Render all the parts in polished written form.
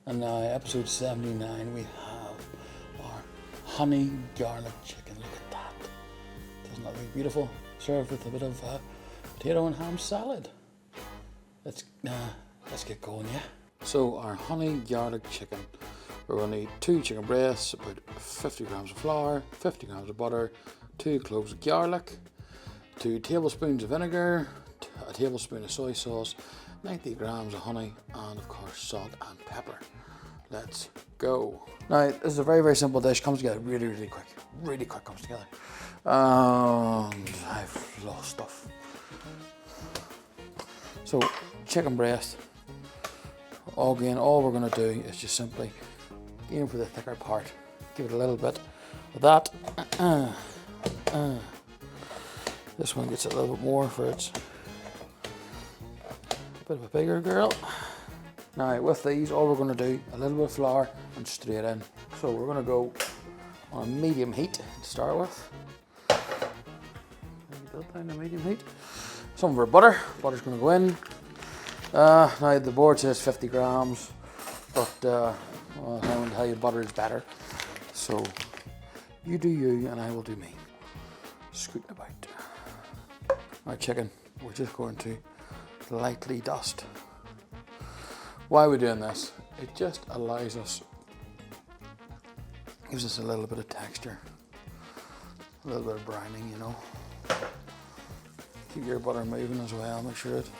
And now, episode 79, we have our honey garlic chicken. Look at that. Doesn't that look beautiful? Served with a bit of potato and ham salad. Let's get going, yeah? So, our honey garlic chicken. We're going to need 2 chicken breasts, about 50 grams of flour, 50 grams of butter, 2 cloves of garlic, 2 tablespoons of vinegar, a tablespoon of soy sauce, 90 grams of honey, and of course salt and pepper. Let's go. Now, this is a very, very simple dish. Comes together really, really quick. Really quick comes together. And I've lost stuff. So, chicken breast. Again, all we're going to do is just simply aim for the thicker part. Give it a little bit of that. This one gets a little bit more for its bit of a bigger girl. Now with these, all we're going to do, a little bit of flour and straight in. So we're going to go on a medium heat to start with. Down to medium heat. Some of our butter. Butter's going to go in. Now the board says 50 grams, but well, I want to tell you butter is better. So you do you and I will do me. Scooting about. Our chicken, we're just going to lightly dust. Why are we doing this? It just allows us, gives us a little bit of texture, a little bit of browning, you know. Keep your butter moving as well, make sure it,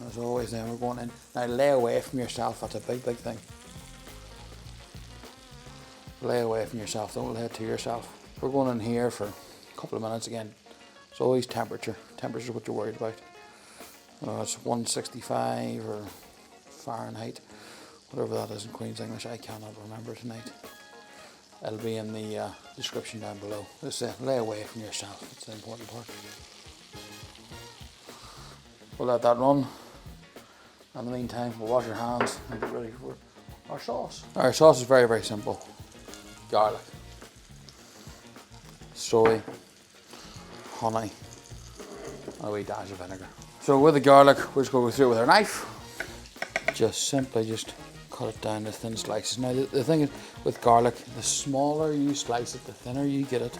as always, then we're going in. Now lay away from yourself, that's a big, big thing. Lay away from yourself, don't lay it to yourself. We're going in here for a couple of minutes again. It's always temperature. Temperature is what you're worried about. It's 165 or Fahrenheit, whatever that is in Queen's English. I cannot remember tonight. It'll be in the description down below. Just lay away from yourself. That's the important part. We'll let that run. In the meantime, we'll wash our hands and get ready for our sauce. Our sauce is very, very simple. Garlic, soy, honey, and a wee dash of vinegar. So with the garlic, we're just going to go through it with our knife. Just simply cut it down to thin slices. Now the thing is, with garlic, the smaller you slice it, the thinner you get it,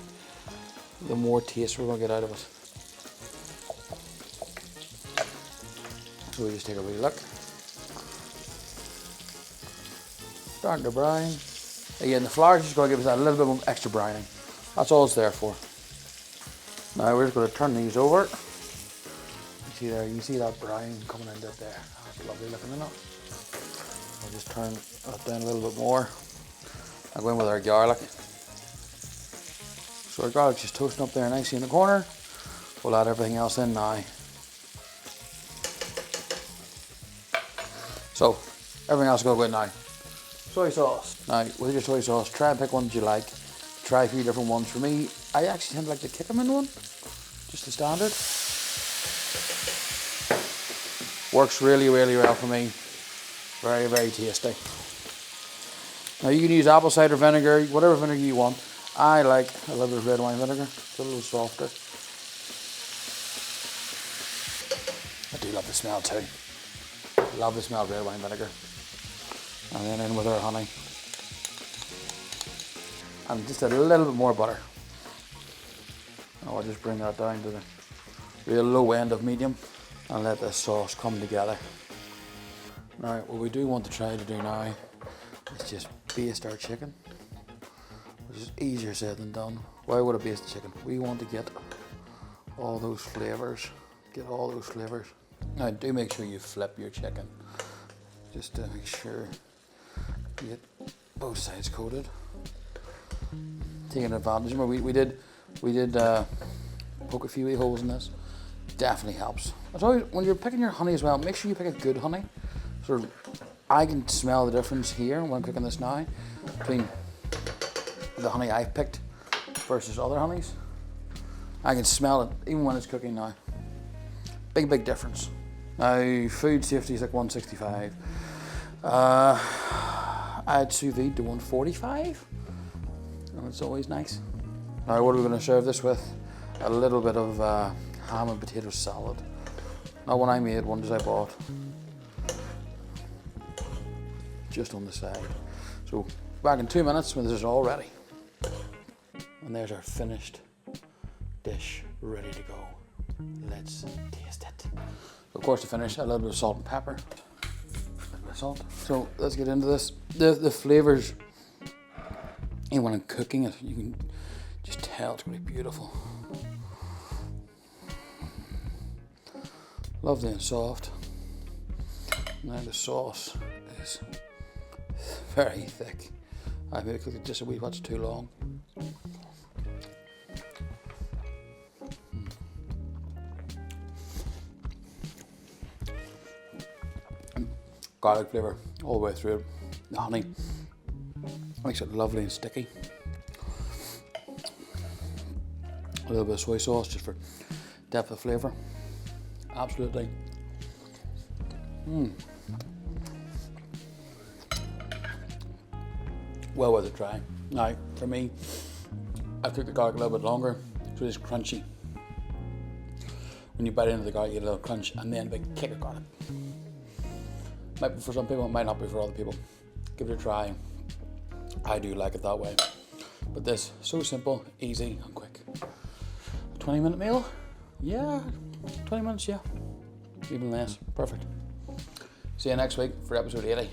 the more taste we're going to get out of it. So we just take a wee look. Starting to brown. Again, the flour is just going to give us that little bit of extra browning. That's all it's there for. Now we're just going to turn these over. You see there, you can see that brown coming into it there. That's lovely looking, isn't it? I'll just turn that down a little bit more. I'll go in with our garlic. So our garlic's just toasting up there nicely in the corner. We'll add everything else in now. So, everything else is going to go in now. Soy sauce. Now, with your soy sauce, try and pick one that you like. Try a few different ones. For me, I actually tend to like the Kikkoman one. Just the standard. Works really, really well for me. Very, very tasty. Now you can use apple cider vinegar, whatever vinegar you want. I like a little bit of red wine vinegar. It's a little softer. I do love the smell too. Love the smell of red wine vinegar. And then in with our honey. And just a little bit more butter. I'll just bring that down to the real low end of medium and let the sauce come together. Now, what we do want to try to do now is just baste our chicken, which is easier said than done. Why would I baste the chicken? We want to get all those flavours. Now, do make sure you flip your chicken, just to make sure you get both sides coated. Taking advantage. Remember, we did poke a few wee holes in this. Definitely helps. As always, when you're picking your honey as well, make sure you pick a good honey. Sort of, I can smell the difference here when I'm cooking this now between the honey I've picked versus other honeys. I can smell it even when it's cooking now. Big, big difference. Now, food safety is like 165. I'd sous vide to 145. And it's always nice. Now, what are we going to serve this with? A little bit of ham and potato salad. Not one I made, one that I bought. just on the side. So back in 2 minutes when this is all ready. And there's our finished dish ready to go. Let's taste it. Of course, to finish, a little bit of salt and pepper. A little bit of salt. So let's get into this. The flavors, and when I'm cooking it, you can just tell it's going to be beautiful. Lovely and soft. Now the sauce is very thick. I maybe cooked it just a wee bit too long. Garlic flavour all the way through it. The honey makes it lovely and sticky. A little bit of soy sauce just for depth of flavour. Absolutely. Well worth a try. Now, for me, I've cooked the garlic a little bit longer, so it's crunchy. When you bite into the garlic, you get a little crunch and then a big kick of garlic. Might be for some people, it might not be for other people. Give it a try. I do like it that way. But this, so simple, easy and quick. A 20-minute meal? Yeah, 20 minutes, yeah. Even less, perfect. See you next week for episode 80.